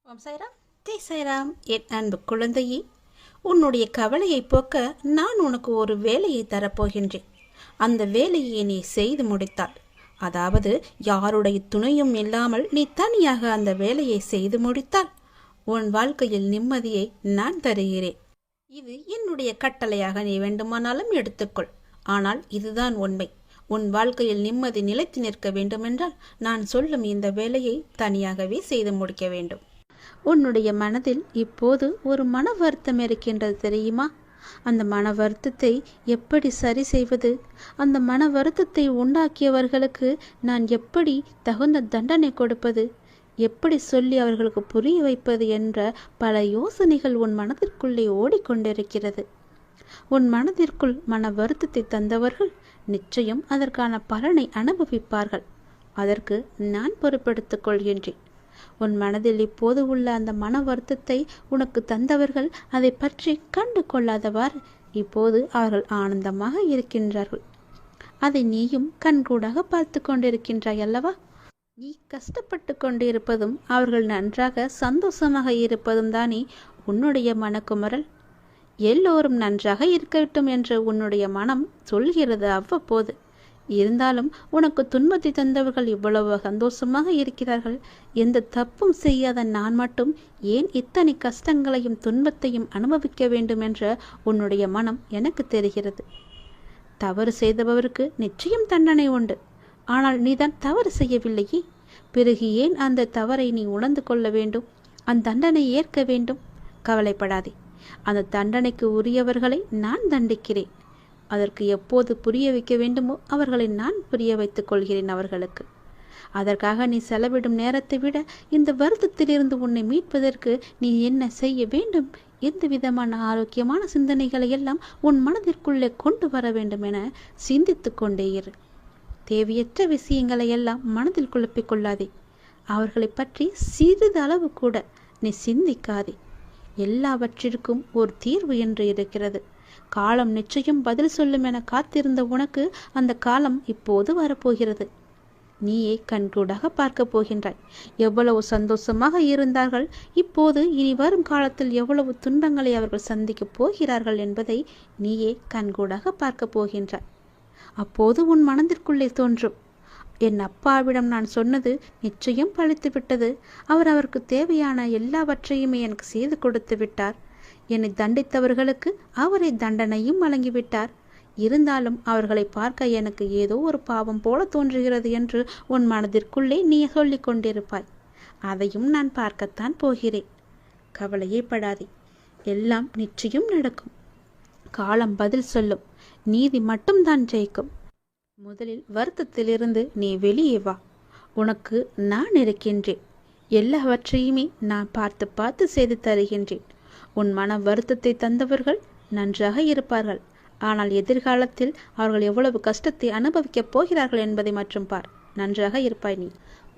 ஓம் சாய்ராம். ஜெய் சாய்ராம். என் அன்பு குழந்தையே, உன்னுடைய கவலையை போக்க நான் உனக்கு ஒரு வேலையை தரப்போகின்றேன். அந்த வேலையை நீ செய்து முடித்தால், அதாவது யாருடைய துணையும் இல்லாமல் நீ தனியாக அந்த வேலையை செய்து முடித்தால், உன் வாழ்க்கையில் நிம்மதியை நான் தருகிறேன். இது என்னுடைய கட்டளையாக நீ வேண்டுமானாலும் எடுத்துக்கொள். ஆனால் இதுதான் உண்மை. உன் வாழ்க்கையில் நிம்மதி நிலைத்து நிற்க வேண்டுமென்றால் நான் சொல்லும் இந்த வேலையை தனியாகவே செய்து முடிக்க வேண்டும். உன்னுடைய மனதில் இப்போது ஒரு மன வருத்தம் இருக்கின்றது தெரியுமா? அந்த மன வருத்தத்தை எப்படி சரி செய்வது? அந்த மன வருத்தத்தை உண்டாக்கியவர்களுக்கு நான் எப்படி தகுந்த தண்டனை கொடுப்பது? எப்படி சொல்லி அவர்களுக்கு புரிய வைப்பது என்ற பல யோசனைகள் உன் மனதிற்குள்ளே ஓடிக்கொண்டிருக்கிறது. உன் மனதிற்குள் மன வருத்தத்தை தந்தவர்கள் நிச்சயம் அதற்கான பலனை அனுபவிப்பார்கள். அதற்கு நான் பொறுப்பெடுத்துக் கொள்கின்றேன். உன் மனதில் இப்போது உள்ள அந்த மன வருத்தத்தை உனக்கு தந்தவர்கள் அதை பற்றி கண்டு கொள்ளாதவாறு இப்போது அவர்கள் ஆனந்தமாக இருக்கின்றார்கள். அதை நீயும் கண்கூடாக பார்த்து கொண்டிருக்கின்றாய் அல்லவா? நீ கஷ்டப்பட்டு கொண்டிருப்பதும் அவர்கள் நன்றாக சந்தோஷமாக இருப்பதும் தானே உன்னுடைய மனக்குமரல். எல்லோரும் நன்றாக இருக்கட்டும் என்று உன்னுடைய மனம் சொல்கிறது அவ்வப்போது. இருந்தாலும் உனக்கு துன்பத்தை தந்தவர்கள் இவ்வளவு சந்தோஷமாக இருக்கிறார்கள். எந்த தப்பும் செய்யாத நான் மட்டும் ஏன் இத்தனை கஷ்டங்களையும் துன்பத்தையும் அனுபவிக்க வேண்டும் என்ற உன்னுடைய மனம் எனக்கு தெரிகிறது. தவறு செய்தவருக்கு நிச்சயம் தண்டனை உண்டு. ஆனால் நீதான் தவறு செய்யவில்லையே. பிறகு ஏன் அந்த தவறை நீ உணர்ந்து கொள்ள வேண்டும்? அந்த தண்டனை ஏற்க வேண்டும்? கவலைப்படாதே. அந்த தண்டனைக்கு உரியவர்களை நான் தண்டிக்கிறேன். அதற்கு எப்போது புரிய வைக்க வேண்டுமோ அவர்களை நான் புரிய வைத்துக் கொள்கிறேன் அவர்களுக்கு. அதற்காக நீ செலவிடும் நேரத்தை விட இந்த வருத்தத்திலிருந்து உன்னை மீட்பதற்கு நீ என்ன செய்ய வேண்டும்? எந்த விதமான ஆரோக்கியமான சிந்தனைகளை எல்லாம் உன் மனதிற்குள்ளே கொண்டு வர வேண்டும் என சிந்தித்து கொண்டே இரு. தேவையற்ற விஷயங்களை எல்லாம் மனதில் குழப்பிக் கொள்ளாதே. அவர்களை பற்றி சிறிதளவு கூட நீ சிந்திக்காதே. எல்லாவற்றிற்கும் ஒரு தீர்வு என்று இருக்கிறது. காலம் நிச்சயம் பதில் சொல்லும் என காத்திருந்த உனக்கு அந்த காலம் இப்போது வரப்போகிறது. நீயே கண்கூடாக பார்க்க போகின்றாய். எவ்வளவு சந்தோஷமாக இருந்தார்கள், இப்போது இனி வரும் காலத்தில் எவ்வளவு துன்பங்களை அவர்கள் சந்திக்கப் போகிறார்கள் என்பதை நீயே கண்கூடாக பார்க்க போகின்றாய். அப்போது உன் மனதிற்குள்ளே தோன்றும், என் அப்பாவிடம் நான் சொன்னது நிச்சயம் பழித்து விட்டது. அவருக்கு தேவையான எல்லாவற்றையுமே எனக்கு செய்து கொடுத்து விட்டார். என்னை தண்டித்தவர்களுக்கு அவரை தண்டனையும் வழங்கிவிட்டார். இருந்தாலும் அவர்களை பார்க்க எனக்கு ஏதோ ஒரு பாவம் போல தோன்றுகிறது என்று உன் மனதிற்குள்ளே நீ சொல்லிக் கொண்டிருப்பாய். அதையும் நான் பார்க்கத்தான் போகிறேன். கவலையே படாதே. எல்லாம் நிச்சயம் நடக்கும். காலம் பதில் சொல்லும். நீதி மட்டும்தான் ஜெயிக்கும். முதலில் வருத்தத்திலிருந்து நீ வெளியே வா. உனக்கு நான் இருக்கின்றேன். எல்லாவற்றையுமே நான் பார்த்து பார்த்து செய்து தருகின்றேன். உன் மன வருத்தத்தை தந்தவர்கள் நன்றாக இருப்பார்கள். ஆனால் எதிர்காலத்தில் அவர்கள் எவ்வளவு கஷ்டத்தை அனுபவிக்கப் போகிறார்கள் என்பதை மட்டும் பார். நன்றாக இருப்பாய் நீ.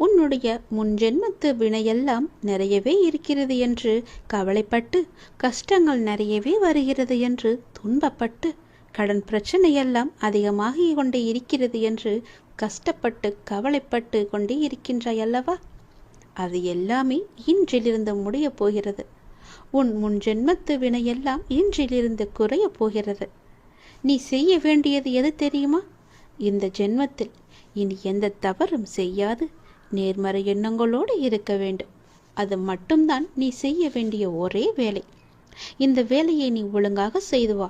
உன்னுடைய முன்ஜென்மத்து வினையெல்லாம் நிறையவே இருக்கிறது என்று கவலைப்பட்டு, கஷ்டங்கள் நிறையவே வருகிறது என்று துன்பப்பட்டு, கடன் பிரச்சனையெல்லாம் அதிகமாகி கொண்டே இருக்கிறது என்று கஷ்டப்பட்டு கவலைப்பட்டு கொண்டே இருக்கின்றாய் அல்லவா? அது எல்லாமே இன்றிலிருந்து முடிய போகிறது. உன் முன்ஜென்மத்து வினையெல்லாம் இன்றிலிருந்து குறைய போகிறது. நீ செய்ய வேண்டியது எது தெரியுமா? இந்த ஜென்மத்தில் இனி எந்த தவறும் செய்யாது நேர்மறை எண்ணங்களோடு இருக்க வேண்டும். அது மட்டும்தான் நீ செய்ய வேண்டிய ஒரே வேலை. இந்த வேலையை நீ ஒழுங்காக செய்து வா.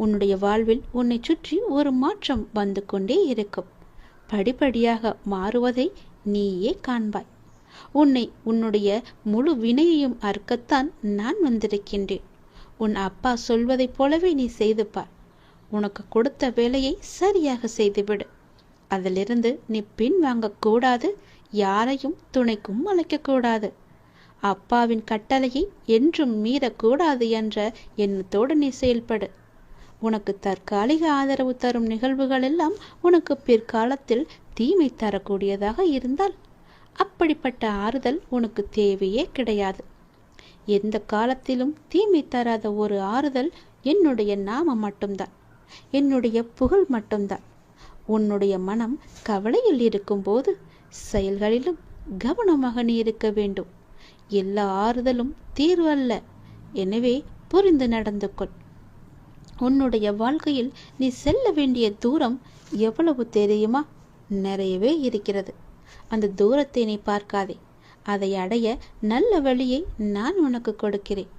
உன்னுடைய வாழ்வில் உன்னை சுற்றி ஒரு மாற்றம் வந்து கொண்டே இருக்கும். படிப்படியாக மாறுவதை நீயே காண்பாய். உன்னுடைய முழு வினையையும் அறுக்கத்தான் நான் வந்திருக்கின்றேன். உன் அப்பா சொல்வதைப் போலவே நீ செய்து பார். உனக்கு கொடுத்த வேலையை சரியாக செய்துவிடு. அதிலிருந்து நீ பின் வாங்கக்கூடாது. யாரையும் துணைக்கும் அழைக்கக்கூடாது. அப்பாவின் கட்டளையை என்றும் மீறக்கூடாது என்ற எண்ணத்தோடு நீ செயல்படு. உனக்கு தற்காலிக ஆதரவு தரும் நிகழ்வுகள் எல்லாம் உனக்கு பிற்காலத்தில் தீமை தரக்கூடியதாக இருந்தால் அப்படிப்பட்ட ஆறுதல் உனக்கு தேவையே கிடையாது. எந்த காலத்திலும் தீமை தராத ஒரு ஆறுதல் என்னுடைய நாமம் மட்டும்தான், என்னுடைய புகழ் மட்டும்தான். உன்னுடைய மனம் கவலையில் இருக்கும்போது செயல்களிலும் கவனமாக நீ இருக்க வேண்டும். எல்லா ஆறுதலும் தீர்வு அல்ல. எனவே புரிந்து நடந்து கொள். உன்னுடைய வாழ்க்கையில் நீ செல்ல வேண்டிய தூரம் எவ்வளவு தெரியுமா? நிறையவே இருக்கிறது. அந்த தூரத்தை நீ பார்க்காதே. அதை அடைய நல்ல வழியை நான் உனக்கு கொடுக்கிறேன்.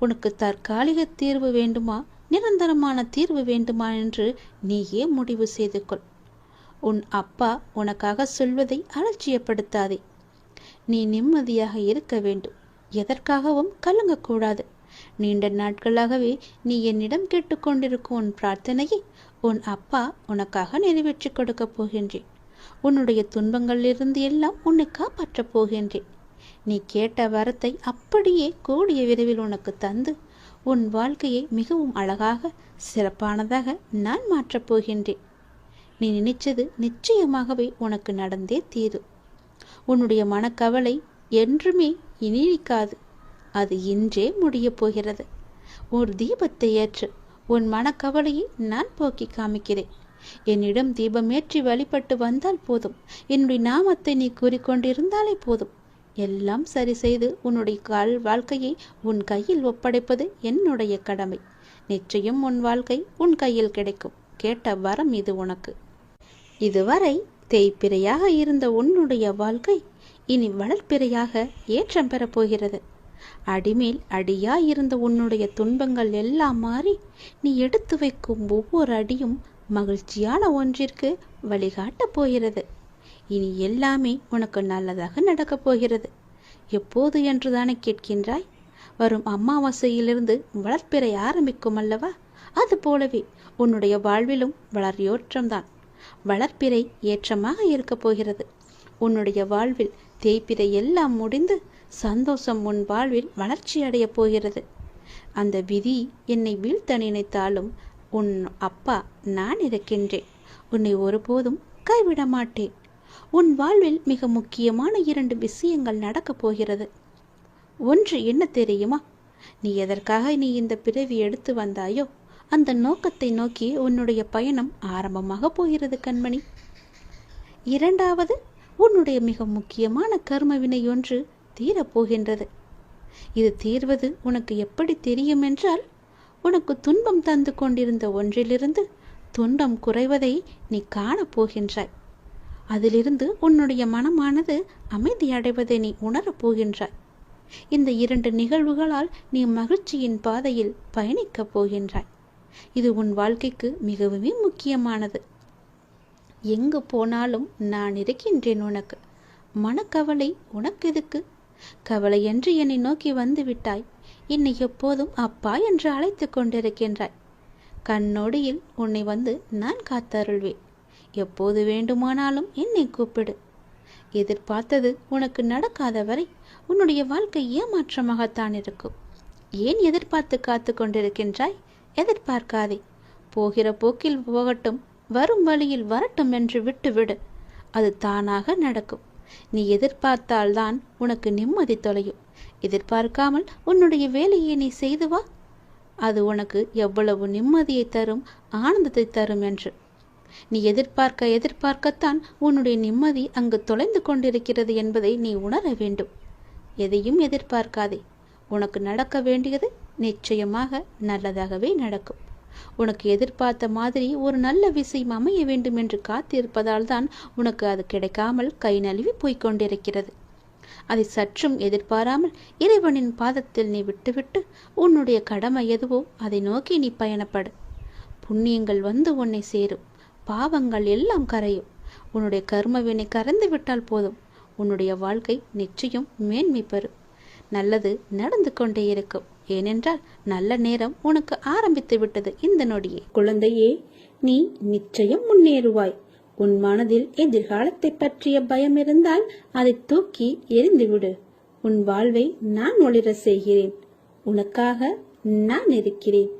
உனக்கு தற்காலிக தீர்வு வேண்டுமா, நிரந்தரமான தீர்வு வேண்டுமா என்று நீயே முடிவு செய்து கொள். உன் அப்பா உனக்காக சொல்வதை அலட்சியப்படுத்தாதே. நீ நிம்மதியாக இருக்க வேண்டும். எதற்காகவும் கலங்கக்கூடாது. நீண்ட நாட்களாகவே நீ என்னிடம் கேட்டுக்கொண்டிருக்கும் உன் பிரார்த்தனையை உன் அப்பா உனக்காக நிறைவேற்றி கொடுக்கப் போகின்றேன். உன்னுடைய துன்பங்களிலிருந்து எல்லாம் உன்னை காப்பாற்றப் போகின்றேன். நீ கேட்ட வரத்தை அப்படியே கூடிய விரைவில் உனக்கு தந்து உன் வாழ்க்கையை மிகவும் அழகாக சிறப்பானதாக நான் மாற்றப் போகின்றேன். நீ நினைச்சது நிச்சயமாகவே உனக்கு நடந்தே தீரும். உன்னுடைய மனக்கவலை என்றுமே நீடிக்காது. அது இன்றே முடியப் போகிறது. ஒரு தீபத்தை ஏற்று உன் மனக்கவலையை நான் போக்கி காமிக்கிறேன். என்னிடம் தீபமேற்றி வழிபட்டு வந்தால் போதும். என்னுடைய நாமத்தை நீ கூறிக்கொண்டிருந்தாலே போதும். எல்லாம் சரி செய்து உன்னுடைய வாழ்க்கையை உன் கையில் ஒப்படைப்பது என்னுடைய கடமை. நிச்சயம் உன் வாழ்க்கை உன் கையில் கிடைக்கும். கேட்ட வரம் இது உனக்கு. இதுவரை தேய்பிறையாக இருந்த உன்னுடைய வாழ்க்கை இனி வளர்ப்பிறையாக ஏற்றம் பெறப் போகிறது. அடிமேல் அடியாயிருந்த உன்னுடைய துன்பங்கள் எல்லாம் மாறி நீ எடுத்து வைக்கும் ஒவ்வொரு அடியும் மகிழ்ச்சியான ஒன்றிற்கு வழிகாட்டப் போகிறது. இனி எல்லாமே உனக்கு நல்லதாக நடக்கப் போகிறது. எப்போது என்றுதானே கேட்கின்றாய்? வரும் அமாவாசையிலிருந்து வளர்ப்பிறை ஆரம்பிக்கும் அல்லவா? அது போலவே உன்னுடைய வாழ்விலும் வளர்யோற்றம்தான். வளர்ப்பிறை ஏற்றமாக இருக்கப் போகிறது. உன்னுடைய வாழ்வில் தேய்பிறை எல்லாம் முடிந்து சந்தோஷம் உன் வாழ்வில் வளர்ச்சி அடையப் போகிறது. அந்த விதி என்னை வீழ்த்த நினைத்தாலும் உன் அப்பா நான் இருக்கின்றேன். உன்னை ஒருபோதும் கைவிட மாட்டேன். உன் வாழ்வில் மிக முக்கியமான 2 விஷயங்கள் நடக்கப் போகிறது. ஒன்று என்ன தெரியுமா? நீ எதற்காக இந்த பிறவி எடுத்து வந்தாயோ அந்த நோக்கத்தை நோக்கி உன்னுடைய பயணம் ஆரம்பமாக போகிறது கண்மணி. இரண்டாவது, உன்னுடைய மிக முக்கியமான கர்ம வினை ஒன்று தீரப்போகின்றது. இது தீர்வது உனக்கு எப்படி தெரியும் என்றால், உனக்கு துன்பம் தந்து கொண்டிருந்த ஒன்றிலிருந்து துன்பம் குறைவதை நீ காணப்போகின்றாய். அதிலிருந்து உன்னுடைய மனமானது அமைதி அடைவதை நீ உணரப் போகின்றாய். இந்த 2 நிகழ்வுகளால் நீ மகிழ்ச்சியின் பாதையில் பயணிக்கப் போகின்றாய். இது உன் வாழ்க்கைக்கு மிகவும் முக்கியமானது. எங்கு போனாலும் நான் இருக்கின்றேன் உனக்கு. மனக்கவலை உனக்கு எதுக்கு? கவலை என்று என்னை நோக்கி வந்து விட்டாய். என்னை எப்போதும் அப்பா என்று அழைத்து கொண்டிருக்கின்றாய். கண்ணோடியில் உன்னை வந்து நான் காத்தருள்வேன். எப்போது வேண்டுமானாலும் என்னை கூப்பிடு. எதிர்பார்த்தது உனக்கு நடக்காத வரை உன்னுடைய வாழ்க்கை ஏமாற்றமாகத்தான் இருக்கும். ஏன் எதிர்பார்த்து காத்து கொண்டிருக்கின்றாய்? எதிர்பார்க்காதே. போகிற போக்கில் போகட்டும், வரும் வழியில் வரட்டும் என்று விட்டுவிடு. அது தானாக நடக்கும். நீ எதிர்பார்த்தால்தான் உனக்கு நிம்மதி தொலையும். எதிர்பார்க்காமல் உன்னுடைய வேலையை நீ செய்து வா. அது உனக்கு எவ்வளவு நிம்மதியை தரும், ஆனந்தத்தை தரும் என்று. நீ எதிர்பார்க்கத்தான் உன்னுடைய நிம்மதி அங்கு தொலைந்து கொண்டிருக்கிறது என்பதை நீ உணர வேண்டும். எதையும் எதிர்பார்க்காதே. உனக்கு நடக்க வேண்டியது நிச்சயமாக நல்லதாகவே நடக்கும். உனக்கு எதிர்பார்த்த மாதிரி ஒரு நல்ல விஷயம் அமைய வேண்டும் என்று காத்திருப்பதால் தான் உனக்கு அது கிடைக்காமல் கை நழுவி போய்கொண்டிருக்கிறது. அதை சற்றும் எதிர்பாராமல் இறைவனின் பாதத்தில் நீ விட்டுவிட்டு உன்னுடைய கடமை எதுவோ அதை நோக்கி நீ பயணப்படு. புண்ணியங்கள் வந்து உன்னை சேரும். பாவங்கள் எல்லாம் கரையும். உன்னுடைய கர்மவினை கரைந்து விட்டால் போதும். உன்னுடைய வாழ்க்கை நிச்சயம் மேன்மை பெறும். நல்லது நடந்து கொண்டே இருக்கும். ஏனென்றால் நல்ல நேரம் உனக்கு ஆரம்பித்து விட்டது இந்த நொடியே. குழந்தையே, நீ நிச்சயம் முன்னேறுவாய். உன் மனதில் எதிர்காலத்தை பற்றிய பயம் இருந்தால் அதை தூக்கி எறிந்துவிடு. உன் வாழ்வை நான் ஒளிர செய்கிறேன். உனக்காக நான் இருக்கிறேன்.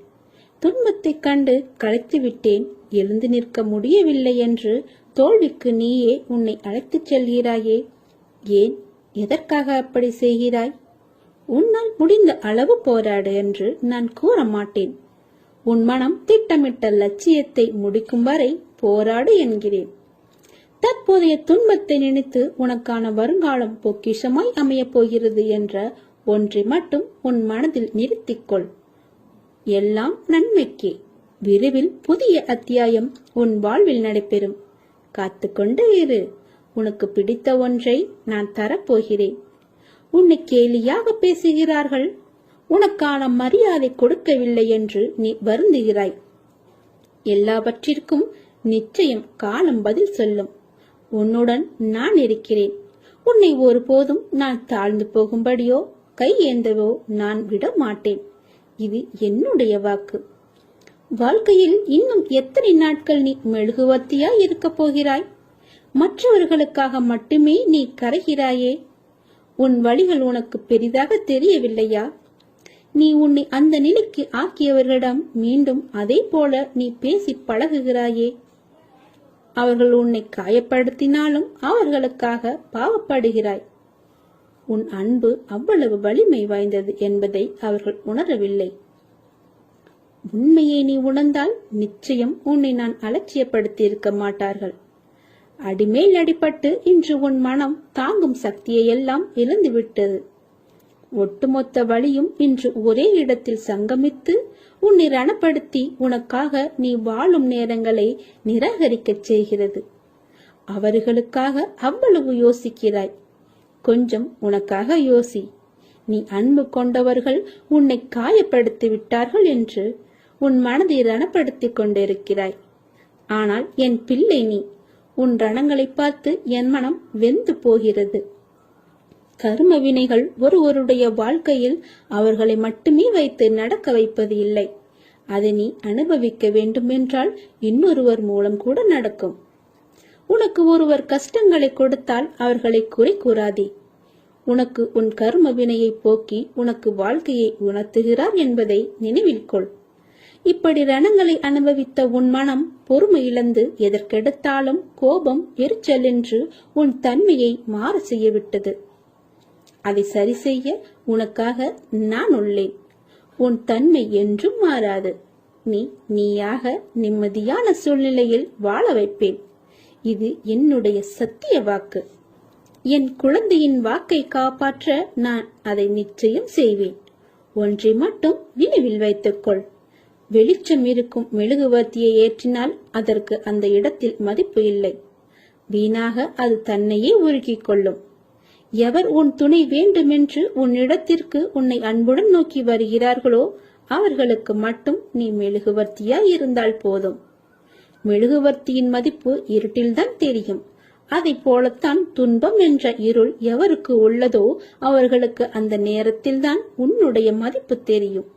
துன்பத்தை கண்டு களைத்து விட்டேன், எழுந்து நிற்க முடியவில்லை என்று தோல்விக்கு நீயே உன்னை அழைத்துச் செல்கிறாயே. ஏன், எதற்காக அப்படி செய்கிறாய்? உன்னால் முடிந்த அளவு போராடு என்று நான் கூற மாட்டேன். உன் மனம் திட்டமிட்ட லட்சியத்தை முடிக்கும் வரை போராடு என்கிறேன். தற்போதைய துன்பத்தை நினைத்து உனக்கான வருங்காலம் பொக்கிஷமாய் அமையப் போகிறது என்ற ஒன்றை மட்டும் உன் மனதில் நிறுத்திக்கொள். எல்லாம் நன்மைக்கே. விரைவில் புதிய அத்தியாயம் உன் வாழ்வில் நடைபெறும். காத்துக்கொண்டே இரு. உனக்கு பிடித்த ஒன்றை நான் தரப்போகிறேன். உன்னை கேலியாக பேசுகிறார்கள், உனக்கான மரியாதை கொடுக்கவில்லை என்று நீ வருந்துகிறாய். எல்லாவற்றிற்கும் நிச்சயம் காலம் பதில் சொல்லும். உன்னுடன் நான் இருக்கிறேன். உன்னை ஒருபோதும் நான் தாழ்ந்து போகும்படியோ கை ஏந்தவோ நான் விட மாட்டேன். இது என்னுடைய வாக்கு. வாழ்க்கையில் இன்னும் எத்தனை நாட்கள் நீ மெழுகுவர்த்தியாய் இருக்கப் போகிறாய்? மற்றவர்களுக்காக மட்டுமே நீ கரைகிறாயே. உன் வழிகள் உனக்கு பெரிதாக தெரியவில்லையா? நீ உன்னை அந்த நிலைக்கு ஆக்கியவர்களிடம் மீண்டும் அதே போல நீ பேசி பழகுகிறாயே. அவர்கள் உன்னை காயப்படுத்தினாலும் அவர்களுக்காக பாவப்படுகிறாய். உன் அன்பு அவ்வளவு வலிமை வாய்ந்தது என்பதை அவர்கள் உணரவில்லை. உண்மையை நீ உணர்ந்தால் நிச்சயம் உன்னை நான் அலட்சியப்படுத்தி இருக்க மாட்டார்கள். அடிமேல் அடிபட்டு இன்று உன் மனம் தாங்கும் சக்தியை எல்லாம் இழந்துவிட்டது. ஒட்டுமொத்த வழியும் இன்று ஒரே இடத்தில் சங்கமித்து உன்னை ரணப்படுத்தி உனக்காக நீ வாழும் நேரங்களை நிராகரிக்கச் செய்கிறது. அவர்களுக்காக அவ்வளவு யோசிக்கிறாய். கொஞ்சம் உனக்காக யோசி. நீ அன்பு கொண்டவர்கள் உன்னை காயப்படுத்தி விட்டார்கள் என்று உன் மனதை ரணப்படுத்திக் கொண்டிருக்கிறாய். ஆனால் என் பிள்ளை, நீ உன் ரணங்களை பார்த்து என் மனம் வெந்து போகிறது. கர்ம வினைகள் ஒருவருடைய வாழ்க்கையில் அவர்களை மட்டுமே வைத்து நடக்க வைப்பது இல்லை. அதை நீ அனுபவிக்க வேண்டும் என்றால் இன்னொருவர் மூலம் கூட நடக்கும். உனக்கு ஒருவர் கஷ்டங்களை கொடுத்தால் அவர்களை குறை கூறாதே. உனக்கு உன் கர்ம வினையை போக்கி உனக்கு வாழ்க்கையை உணர்த்துகிறார் என்பதை நினைவில் கொள். இப்படி ரணங்களை அனுபவித்த உன் மனம் பொறுமை இழந்து எதற்கெடுத்தாலும் கோபம், எரிச்சல் என்று உன் தன்மையை மாற செய்யவிட்டது. அதை சரி செய்ய உனக்காக நான் உள்ளேன். உன் தன்மை என்றும் மாறாது. நீ நீயாக நிம்மதியான சூழ்நிலையில் வாழ வைப்பேன். இது என்னுடைய சத்திய வாக்கு. என் குழந்தையின் வாக்கை காப்பாற்ற நான் அதை நிச்சயம் செய்வேன். ஒன்றை மட்டும் நினைவில் வைத்துக்கொள். வெளிச்சம் இருக்கும் மெழுகுவர்த்தியை ஏற்றினால் அதற்கு அந்த இடத்தில் மதிப்பு இல்லை. வீணாக அது தன்னையே உருக்கிக் கொள்ளும். எவர் உன் துணை வேண்டுமென்று உன்னிடத்திற்கு உன்னை அன்புடன் நோக்கி வருகிறார்களோ அவர்களுக்கு மட்டும் நீ மெழுகுவர்த்தியாய் இருந்தால் போதும். மெழுகுவர்த்தியின் மதிப்பு இருட்டில்தான் தெரியும். அதை போலத்தான் துன்பம் என்ற இருள் எவருக்கு உள்ளதோ அவர்களுக்கு அந்த நேரத்தில்தான் உன்னுடைய மதிப்பு தெரியும்.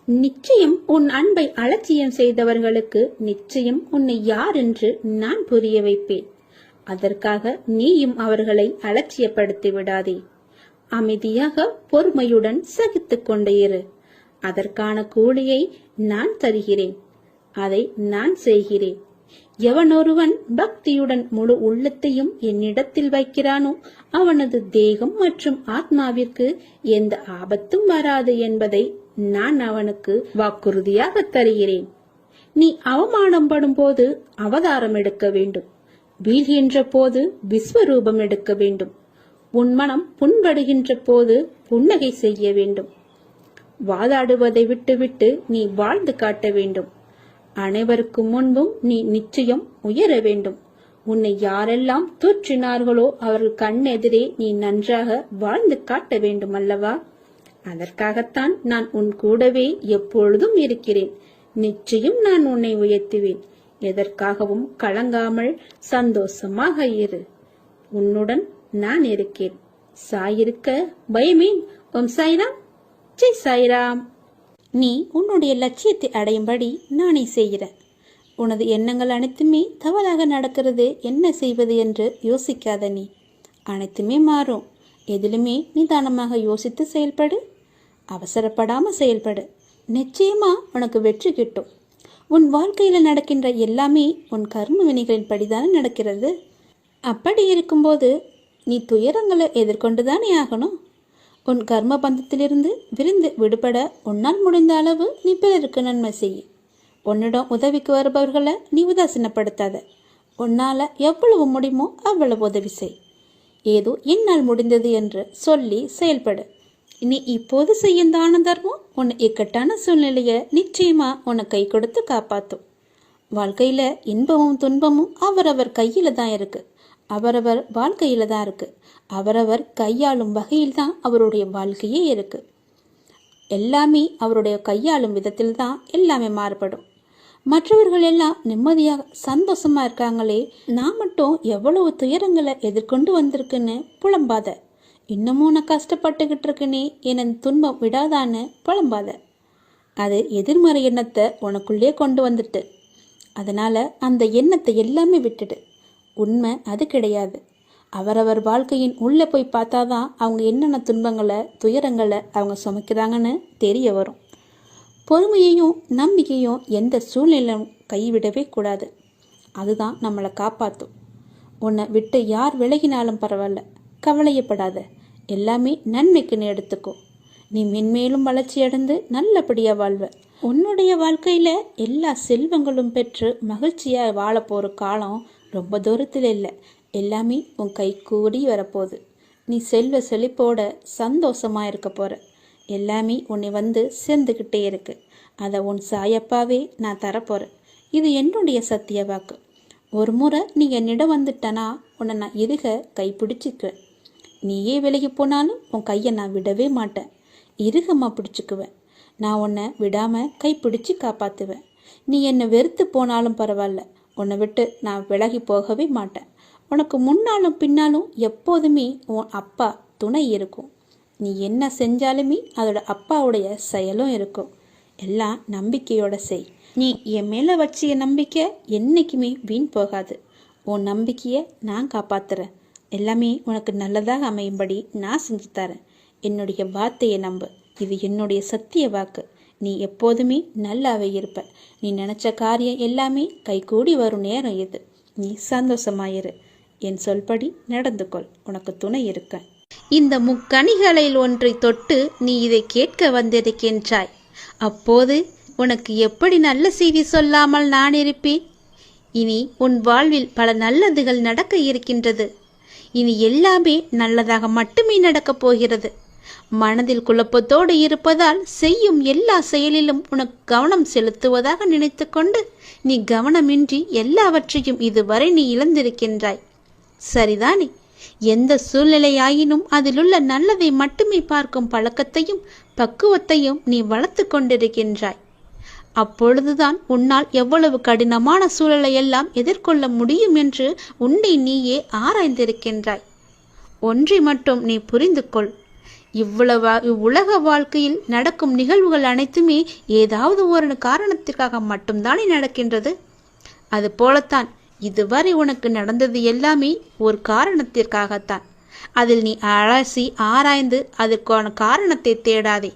நிச்சயம் உன் அன்பை அலட்சியம் செய்தவர்களுக்கு நிச்சயம் உன்னை யார் என்று நான் புரிய வைப்பேன். அதற்காக நீயும் அவர்களை அலட்சியப்படுத்தி விடாதே. அமைதியாக பொறுமையுடன் சகித்துக் கொண்டே இரு. அதற்கான கூலியை நான் தருகிறேன். அதை நான் செய்கிறேன். எவனொருவன் பக்தியுடன் முழு உள்ளத்தையும் என்னிடத்தில் வைக்கிறானோ அவனது தேகம் மற்றும் ஆத்மாவிற்கு எந்த ஆபத்தும் வராது என்பதை நான் அவனுக்கு வாக்குறுதியாக தருகிறேன். நீ அவமானம் படும் போது அவதாரம் எடுக்க வேண்டும். வீழ்கின்ற போது விஸ்வரூபம் எடுக்க வேண்டும். உன் மனம் புண்படுகின்ற போது புன்னகை செய்ய வேண்டும். வாதாடுவதை விட்டுவிட்டு நீ வாழ்ந்து காட்ட வேண்டும். அனைவருக்கும் முன்பும் நீ நிச்சயம் உயர வேண்டும். உன்னை யாரெல்லாம் தூற்றினார்களோ அவர்கள் கண்ணெதிரே நீ நன்றாக வாழ்ந்து காட்ட வேண்டும் அல்லவா? அதற்காகத்தான் நான் உன் கூடவே எப்பொழுதும் இருக்கிறேன். நிச்சயம் நான் உன்னை உயர்த்துவேன். எதற்காகவும் கலங்காமல் சந்தோஷமாக இரு. உன்னுடன் நான் இருக்கேன். சாயிருக்க பயமேன். ஓம் சாய்ராம். ஜெய் சாய்ராம். நீ உன்னுடைய லட்சியத்தை அடையும்படி நானே செய்கிறேன். உனது எண்ணங்கள் அனைத்துமே தவறாக நடக்கிறது, என்ன செய்வது என்று யோசிக்காத. நீ அனைத்துமே மாறும். எதிலுமே நிதானமாக யோசித்து செயல்படு. அவசரப்படாம செயல்படு. நிச்சயமா உனக்கு வெற்றி கிட்டும். உன் வாழ்க்கையில நடக்கின்ற எல்லாமே உன் கர்ம வினைகளின் படிதானே நடக்கிறது. அப்படி இருக்கும்போது நீ துயரங்களை எதிர்கொண்டுதானே ஆகணும். உன் கர்ம பந்தத்திலிருந்து விருந்து விடுபட உன்னால் முடிந்த அளவு நீ பிறருக்கு நன்மை செய்ய. உன்னிடம் உதவிக்கு வருபவர்களை நீ உதாசீனப்படுத்தாத. உன்னால் எவ்வளவு முடியுமோ அவ்வளவு உதவி செய். ஏதோ என்னால் முடிந்தது என்று சொல்லி செயல்படு. நீ இப்போது செய்யும் தான தர்மம் உன்னை இக்கட்டான சூழ்நிலையை நிச்சயமா உன்னை கை கொடுத்து காப்பாற்றும். வாழ்க்கையில் இன்பமும் துன்பமும் அவரவர் கையில் தான் இருக்கு. அவரவர் வாழ்க்கையில் தான் இருக்கு. அவரவர் கையாளும் வகையில் தான் அவருடைய வாழ்க்கையே இருக்கு. எல்லாமே அவருடைய கையாளும் விதத்தில் தான் எல்லாமே மாறுபடும். மற்றவர்கள் எல்லாம் நிம்மதியாக சந்தோஷமா இருக்காங்களே, நான் மட்டும் எவ்வளவு துயரங்களை எதிர்கொண்டு வந்திருக்குன்னு புலம்பாத. இன்னமும் நான் கஷ்டப்பட்டுக்கிட்டு இருக்கேனே என துன்பம் விடாதான்னு புலம்பாத. அது எதிர்மறை எண்ணத்தை உனக்குள்ளே கொண்டு வந்துட்டு. அதனால அந்த எண்ணத்தை எல்லாமே விட்டுடு. உண்மை அது கிடையாது. அவரவர் வாழ்க்கையின் உள்ளே போய் பார்த்தாதான் அவங்க என்னென்ன துன்பங்களை துயரங்களை அவங்க சுமக்கிறாங்கன்னு தெரிய வரும். பொறுமையையும் நம்பிக்கையும் எந்த சூழ்நிலையும் கைவிடவே கூடாது. அதுதான் நம்மளை காப்பாற்றும். உன்னை விட்டு யார் விலகினாலும் பரவாயில்ல, கவலையப்படாத. எல்லாமே நன்மைக்குன்னு எடுத்துக்கோ. நீ மென்மேலும் வளர்ச்சி அடைந்து நல்லபடியாக வாழ்வ. உன்னுடைய வாழ்க்கையில் எல்லா செல்வங்களும் பெற்று மகிழ்ச்சியாக வாழ போகிற காலம் ரொம்ப தூரத்தில் இல்லை. எல்லாமே உன் கை கூடி வரப்போகுது. நீ செல்வ செழிப்போட சந்தோஷமாக இருக்க போகிற. எல்லாமே உன்னை வந்து சேர்ந்துக்கிட்டே இருக்கு. அதை உன் சாயப்பாவே நான் தரப்போகிறேன். இது என்னுடைய சத்திய வாக்கு. ஒரு முறை நீ என்னிடம் வந்துட்டனா உன்னை நான் இருக கைப்பிடிச்சிக்குவேன். நீயே விலகி போனாலும் உன் கையை நான் விடவே மாட்டேன். இறுகமாக பிடிச்சிக்குவேன். நான் உன்னை விடாமல் கைப்பிடிச்சு காப்பாற்றுவேன். நீ என்னை வெறுத்து போனாலும் பரவாயில்ல, உன்னை விட்டு நான் விலகி போகவே மாட்டேன். உனக்கு முன்னாலும் பின்னாலும் எப்போதுமே உன் அப்பா துணை இருக்கும். நீ என்ன செஞ்சாலுமே அதோட அப்பாவுடைய செயலும் இருக்கும். எல்லாம் நம்பிக்கையோட செய். நீ என் மேலே வச்சிய நம்பிக்கை என்றைக்குமே வீண் போகாது. உன் நம்பிக்கையை நான் காப்பாற்றுறேன். எல்லாமே உனக்கு நல்லதாக அமையும்படி நான் செஞ்சு தரேன். என்னுடைய வார்த்தையை நம்பு. இது என்னுடைய சத்திய வாக்கு. நீ எப்போதுமே நல்லாவே இருப்ப. நீ நினச்ச காரியம் எல்லாமே கைகூடி வரும் நேரம் இது. நீ சந்தோஷமாயிரு. என் சொல்படி நடந்து கொள். உனக்கு துணை இருக்க. இந்த முக்கணிகளில் ஒன்றை தொட்டு நீ இதை கேட்க வந்திருக்கின்றாய். அப்போது உனக்கு எப்படி நல்ல செய்தி சொல்லாமல் நான் இருப்பேன்? இனி உன் வாழ்வில் பல நல்லதுகள் நடக்க இருக்கின்றது. இனி எல்லாமே நல்லதாக மட்டுமே நடக்கப் போகிறது. மனதில் குழப்பத்தோடு இருப்பதால் செய்யும் எல்லா செயலிலும் உனக்கு கவனம் செலுத்துவதாக நினைத்து கொண்டு நீ கவனமின்றி எல்லாவற்றையும் இதுவரை நீ இழந்திருக்கின்றாய். சரிதானே? எந்த சூழ்நிலையாயினும் அதிலுள்ள நல்லதை மட்டுமே பார்க்கும் பழக்கத்தையும் பக்குவத்தையும் நீ வளர்த்து கொண்டிருக்கின்றாய். அப்பொழுதுதான் உன்னால் எவ்வளவு கடினமான சூழலை எல்லாம் எதிர்கொள்ள முடியும் என்று உன்னை நீயே ஆராய்ந்திருக்கின்றாய். ஒன்றை மட்டும் நீ புரிந்து கொள். இவ்வுலக வாழ்க்கையில் நடக்கும் நிகழ்வுகள் அனைத்துமே ஏதாவது ஒரு காரணத்திற்காக மட்டும்தானே நடக்கின்றது. அது போலத்தான் இதுவரை உனக்கு நடந்தது எல்லாமே ஒரு காரணத்திற்காகத்தான். அதில் நீ அலசி ஆராய்ந்து அதற்கான காரணத்தை தேடாதே.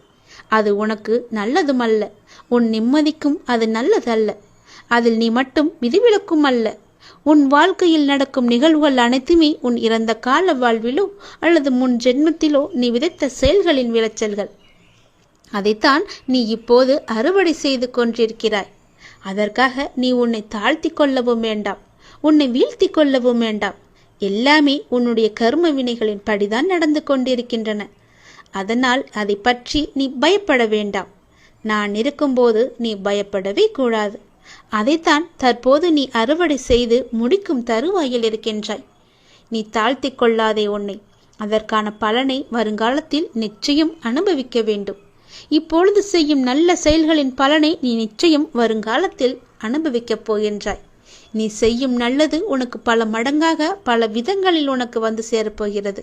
அது உனக்கு நல்லதுமல்ல. உன் நிம்மதிக்கும் அது நல்லதல்ல. அதில் நீ மட்டும் விதிவிலக்கும் அல்ல. உன் வாழ்க்கையில் நடக்கும் நிகழ்வுகள் அனைத்துமே உன் இறந்த கால வாழ்விலோ அல்லது முன் ஜென்மத்திலோ நீ விதைத்த செயல்களின் விளைச்சல்கள். அதைத்தான் நீ இப்போது அறுவடை செய்து கொண்டிருக்கிறாய். அதற்காக நீ உன்னை தாழ்த்தி கொள்ளவும் வேண்டாம், உன்னை வீழ்த்தி கொள்ளவும் வேண்டாம். எல்லாமே உன்னுடைய கர்ம வினைகளின் படிதான் நடந்து கொண்டிருக்கின்றன. அதனால் அதை பற்றி நீ பயப்பட வேண்டாம். நான் இருக்கும்போது நீ பயப்படவே கூடாது. அதைத்தான் தற்போது நீ அறுவடை செய்து முடிக்கும் தருவாயில் இருக்கின்றாய். நீ தாழ்த்தி கொள்ளாதே உன்னை. அதற்கான பலனை வருங்காலத்தில் நிச்சயம் அனுபவிக்க வேண்டும். இப்பொழுது செய்யும் நல்ல செயல்களின் பலனை நீ நிச்சயம் வருங்காலத்தில் அனுபவிக்கப் போகின்றாய். நீ செய்யும் நல்லது உனக்கு பல மடங்காக பல விதங்களில் உனக்கு வந்து சேரப்போகிறது.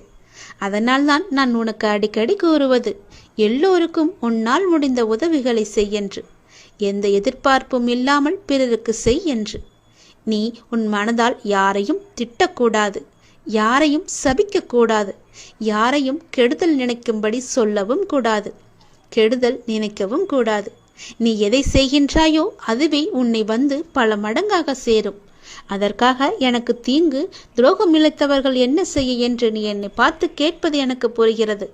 அதனால்தான் நான் உனக்கு அடிக்கடி கூறுவது, எல்லோருக்கும் உன்னால் முடிந்த உதவிகளை செய் என்று. எந்த எதிர்பார்ப்பும் இல்லாமல் பிறருக்கு செய் என்று. நீ உன் மனதால் யாரையும் திட்டக்கூடாது, யாரையும் சபிக்கக்கூடாது, யாரையும் கெடுதல் நினைக்கும்படி சொல்லவும் கூடாது, கெடுதல் நினைக்கவும் கூடாது. நீ எதை செய்கின்றாயோ அதுவே உன்னை வந்து பல மடங்காக சேரும். அதற்காக எனக்கு தீங்கு துரோகம் இழைத்தவர்கள் என்ன செய்ய என்று நீ என்னை பார்த்து கேட்பது எனக்கு புரிகிறது.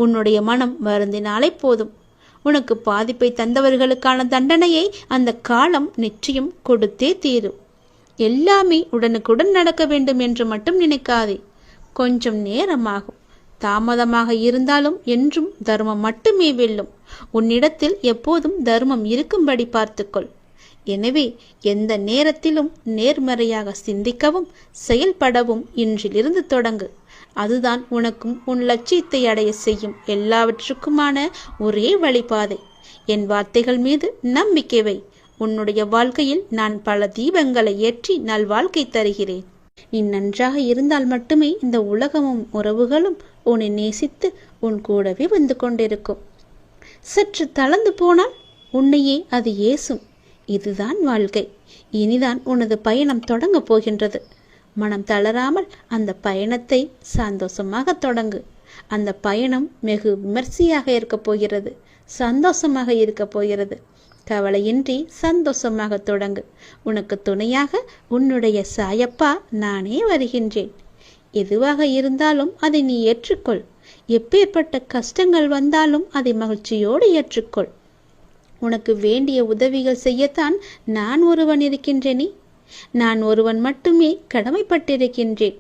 உன்னுடைய மனம் வருந்தினாலே போதும். உனக்கு பாதிப்பை தந்தவர்களுக்கான தண்டனையை அந்த காலம் நிச்சயம் கொடுத்தே தீரும். எல்லாமே உடனுக்குடன் நடக்க வேண்டும் என்று மட்டும் நினைக்காதே. கொஞ்சம் நேரமாகும். தாமதமாக இருந்தாலும் என்றும் தர்மம் மட்டுமே வெல்லும். உன்னிடத்தில் எப்போதும் தர்மம் இருக்கும்படி பார்த்துக்கொள். எனவே எந்த நேரத்திலும் நேர்மறையாக சிந்திக்கவும் செயல்படவும் இன்றிலிருந்து தொடங்கு. அதுதான் உனக்கும் உன் லட்சியத்தை அடைய செய்யும் எல்லாவற்றுக்குமான ஒரே வழிபாதை. என் வார்த்தைகள் மீது நம்பிக்கை வை. உன்னுடைய வாழ்க்கையில் நான் பல தீபங்களை ஏற்றி நல்வாழ்க்கை தருகிறேன். நீ நன்றாக இருந்தால் மட்டுமே இந்த உலகமும் உறவுகளும் உன்னை நேசித்து உன் கூடவே வந்து கொண்டிருக்கும். சற்று தளர்ந்து போனால் உன்னையே அது ஏசும். இதுதான் வாழ்க்கை. இனிதான் உனது பயணம் தொடங்க போகின்றது. மனம் தளராமல் அந்த பயணத்தை சந்தோஷமாக தொடங்கு. அந்த பயணம் வெகு விமர்சையாக இருக்கப் போகிறது. சந்தோஷமாக இருக்கப் போகிறது. கவலையின்றி சந்தோஷமாக தொடங்கு. உனக்கு துணையாக உன்னுடைய சாயப்பா நானே வருகின்றேன். எதுவாக இருந்தாலும் அதை நீ ஏற்றுக்கொள். எப்பேற்பட்ட கஷ்டங்கள் வந்தாலும் அதை மகிழ்ச்சியோடு ஏற்றுக்கொள். உனக்கு வேண்டிய உதவிகள் செய்யத்தான் நான் ஒருவன் இருக்கின்றேனே. நான் ஒருவன் மட்டுமே கடமைப்பட்டிருக்கின்றேன்.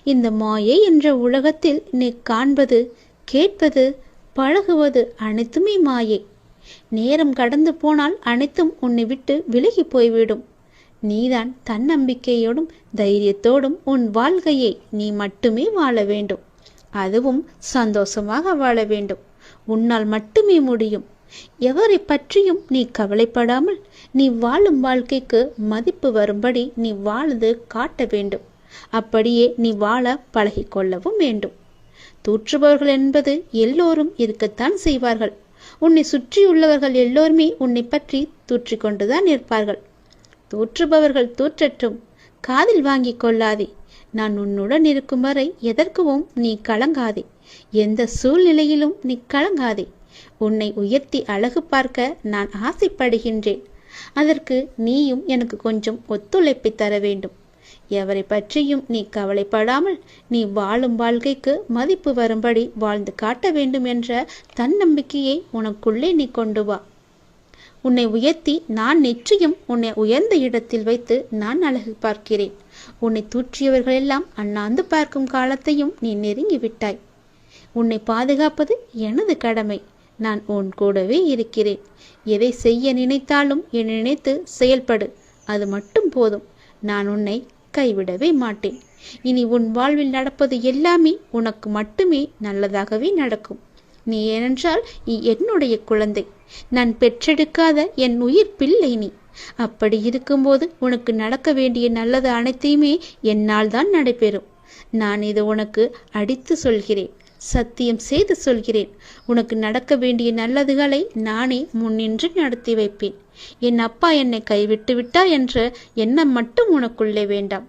இந்த மாயை என்ற உலகத்தில் நீ காண்பது, கேட்பது, பழகுவது அனைத்துமே மாயை. நேரம் கடந்து போனால் அனைத்தும் உன்னை விட்டு விலகி போய்விடும். நீதான் தன்னம்பிக்கையோடும் தைரியத்தோடும் உன் வாழ்க்கையை நீ மட்டுமே வாழ வேண்டும். அதுவும் சந்தோஷமாக வாழ வேண்டும். உன்னால் மட்டுமே முடியும். எவரை பற்றியும் நீ கவலைப்படாமல் நீ வாழும் வாழ்க்கைக்கு மதிப்பு வரும்படி நீ வாழ்ந்து காட்ட வேண்டும். அப்படியே நீ வாழ பழகிக்கொள்ளவும் வேண்டும். தூற்றுபவர்கள் என்பது எல்லோரும் இருக்கத்தான் செய்வார்கள். உன்னை சுற்றியுள்ளவர்கள் எல்லோருமே உன்னை பற்றி தூற்றிக்கொண்டுதான் இருப்பார்கள். தூற்றுபவர்கள் தூற்றட்டும், காதில் வாங்கி கொள்ளாதே. நான் உன்னுடன் இருக்கும் வரை எதற்கவும் நீ கலங்காதே. எந்த சூழ்நிலையிலும் நீ கலங்காதே. உன்னை உயர்த்தி அழகு பார்க்க நான் ஆசைப்படுகின்றேன். அதற்கு நீயும் எனக்கு கொஞ்சம் ஒத்துழைப்பை தர வேண்டும். எவரை பற்றியும் நீ கவலைப்படாமல் நீ வாழும் வாழ்க்கைக்கு மதிப்பு வரும்படி வாழ்ந்து காட்ட வேண்டும் என்ற தன்னம்பிக்கையை உனக்குள்ளே நீ கொண்டு வா. உன்னை உயர்த்தி நான் நிச்சயம் உன்னை உயர்ந்த இடத்தில் வைத்து நான் அழகு பார்க்கிறேன். உன்னை தூற்றியவர்கள் எல்லாம் அண்ணாந்து பார்க்கும் காலத்தையும் நீ நெருங்கி விட்டாய். உன்னை பாதுகாப்பது எனது கடமை. நான் உன் கூடவே இருக்கிறேன். எதை செய்ய நினைத்தாலும் என்னை நினைத்து செயல்படு. அது மட்டும் போதும். நான் உன்னை கைவிடவே மாட்டேன். இனி உன் வாழ்வில் நடப்பது எல்லாமே உனக்கு மட்டுமே நல்லதாகவே நடக்கும். நீ ஏனென்றால் நீ என்னுடைய குழந்தை. நான் பெற்றெடுக்காத என் உயிர் பிள்ளை நீ. அப்படி இருக்கும்போது உனக்கு நடக்க வேண்டிய நல்லது அனைத்தையுமே என்னால் தான் நடைபெறும். நான் இது உனக்கு அடித்து சொல்கிறேன். சத்தியம் செய்து சொல்கிறேன். உனக்கு நடக்க வேண்டிய நல்லதுகளை நானே முன்னின்று நடத்தி வைப்பேன். என் அப்பா என்னை கைவிட்டு விட்டார் என்ற எண்ணம் மட்டும் உனக்குள்ளே வேண்டாம்.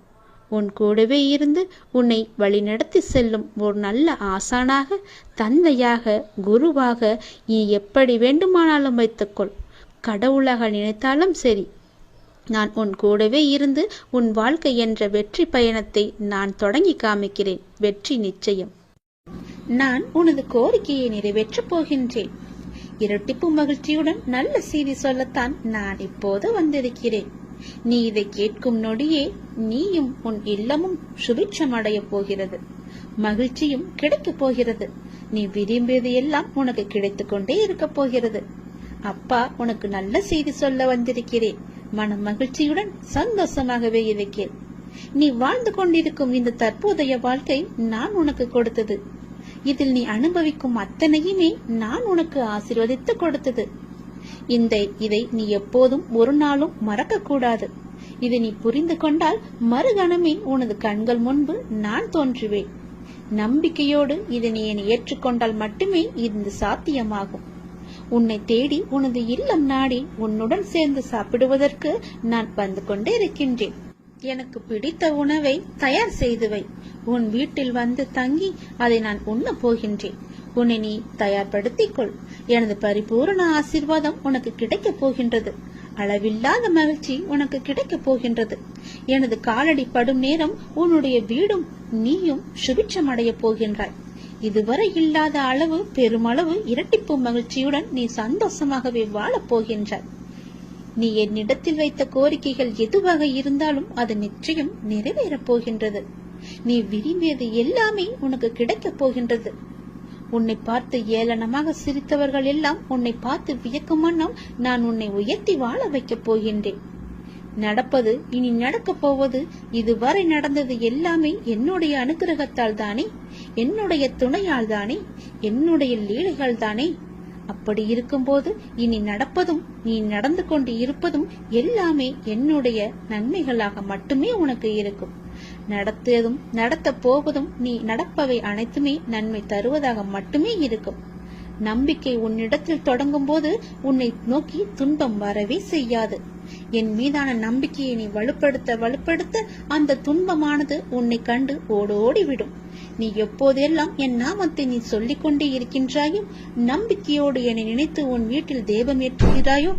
உன் கூடவே இருந்து உன்னை வழிநடத்தி செல்லும் ஒரு நல்ல ஆசானாக, தந்தையாக, குருவாக நீ எப்படி வேண்டுமானாலும் வைத்துக்கொள். கடவுளாக நினைத்தாலும் சரி. நான் உன் கூடவே இருந்து உன் வாழ்க்கை என்ற வெற்றி பயணத்தை நான் தொடங்கி காமிக்கிறேன். வெற்றி நிச்சயம். நான் உனது கோரிக்கையை நிறைவேற்றப் போகின்றேன். இரட்டிப்பு மகிழ்ச்சியுடன் நல்ல செய்தி சொல்லத்தான் நான் இப்போது வந்திருக்கிறேன். நீ இதை கேட்கும் நொடியே நீயும் உன் இல்லமும் சுபிட்சம் அடைய போகிறது. மகிழ்ச்சியும் கிடைக்கப் போகிறது. நீ விரும்பியது எல்லாம் உனக்கு கிடைத்து கொண்டே இருக்க போகிறது. அப்பா உனக்கு நல்ல செய்தி சொல்ல வந்திருக்கிறேன். மன மகிழ்ச்சியுடன் சந்தோஷமாகவே இருக்கிறேன். நீ வாழ்ந்து கொண்டிருக்கும் இந்த தற்போதைய வாழ்க்கை நான் உனக்கு கொடுத்தது. இதில் நீ அனுபவிக்கும் அத்தனையுமே நான் உனக்கு ஆசீர்வதித்து கொடுத்தது. இதை நீ எப்போதும் ஒரு நாளும் மறக்க கூடாது. இதை நீ புரிந்து கொண்டால் மறுகணமே உனது கண்கள் முன்பு நான் தோன்றுவேன். நம்பிக்கையோடு இதை நீ ஏற்றுக்கொண்டால் மட்டுமே இது சாத்தியமாகும். உன்னை தேடி உனது இல்லம் நாடி உன்னுடன் சேர்ந்து சாப்பிடுவதற்கு நான் வந்து கொண்டே இருக்கின்றேன். எனக்கு பிடித்த உணவை தயார் செய்து வை. உன் வீட்டில் வந்து தங்கி அதை நான் உண்ண போகின்றேன். உன்னை நீ தயார்படுத்திக் கொள். எனது பரிபூரண ஆசீர்வாதம் உனக்கு கிடைக்கப் போகின்றது. அளவில்லாத மகிழ்ச்சி உனக்கு கிடைக்கப் போகின்றது. எனது காலடி படும் நேரம் உன்னுடைய வீடும் நீயும் சுபிட்சம் அடைய போகின்றாய். இதுவரை இல்லாத அளவு பெருமளவு இரட்டிப்பு மகிழ்ச்சியுடன் நீ சந்தோஷமாகவே வாழப் போகின்றாய். நீ என்னிடத்தில் வைத்த கோரிக்கைகள் எதுவாக இருந்தாலும் அது நிச்சயம் நிறைவேறப் போகின்றது. நீ விரும்பியது எல்லாமே உனக்கு கிடைக்கப் போகின்றது. உன்னை பார்த்து ஏளனமாக சிரித்தவர்கள் எல்லாம் உன்னை பார்த்து வியக்கும் வண்ணம் நான் உன்னை உயர்த்தி வாழ வைக்கப் போகின்றேன். நடப்பது, இனி நடக்கப் போவது, இதுவரை நடந்தது எல்லாமே என்னுடைய அனுகிரகத்தால் தானே, என்னுடைய துணையால் தானே, என்னுடைய லீலைகள் தானே. அப்படி இருக்கும்போது இனி நடப்பதும் நீ நடந்து கொண்டு இருப்பதும் எல்லாமே என்னுடைய நன்மைகளாக மட்டுமே உனக்கு இருக்கும். நடத்தியதும் நடத்த போவதும் நீ நடப்பவை அனைத்துமே நன்மை தருவதாக மட்டுமே இருக்கும். நம்பிக்கை உன்னிடத்தில் தொடங்கும் போது உன்னை நோக்கி துன்பம் வரவே செய்யாது. என் மீதான நம்பிக்கையை நீ வலுப்படுத்த அந்த துன்பமானது உன்னை கண்டு ஓடோடிவிடும். நீ எப்போதெல்லாம் என் நாமத்தை நீ சொல்லிக் கொண்டே இருக்கின்றாயோ, நம்பிக்கையோடு என்னை நினைத்து உன் வீட்டில் தெய்வம் ஏற்றுகிறாயோ,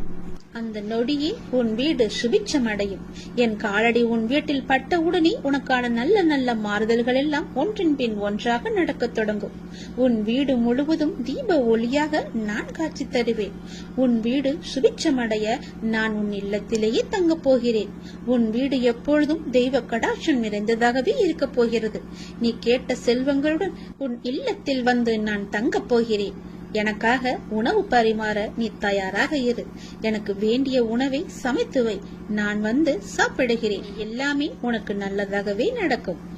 அந்த நொடியே உன் வீடு சுபிட்சம் அடையும். என் காலடி உன் வீட்டில் பட்டவுடனே உனக்கான நல்ல நல்ல மாறுதல்கள் எல்லாம் ஒன்றின் பின் ஒன்றாக நடக்கத் தொடங்கும். உன் வீடு முழுவதும் தீப ஒளியாக நான் காட்சி தருவேன். உன் வீடு சுபிட்சமடைய நான் உன் இல்லத்திலேயே தங்கப் போகிறேன். உன் வீடு எப்பொழுதும் தெய்வ கடாட்சம் நிறைந்ததாகவே இருக்கப் போகிறது. நீ கேட்ட செல்வங்களுடன் உன் இல்லத்தில் வந்து நான் தங்கப் போகிறேன். எனக்காக உணவு பரிமாற நீ தயாராக இரு. எனக்கு வேண்டிய உணவை சமைத்து வை. நான் வந்து சாப்பிடுகிறேன். எல்லாமே உனக்கு நல்லதாகவே நடக்கும்.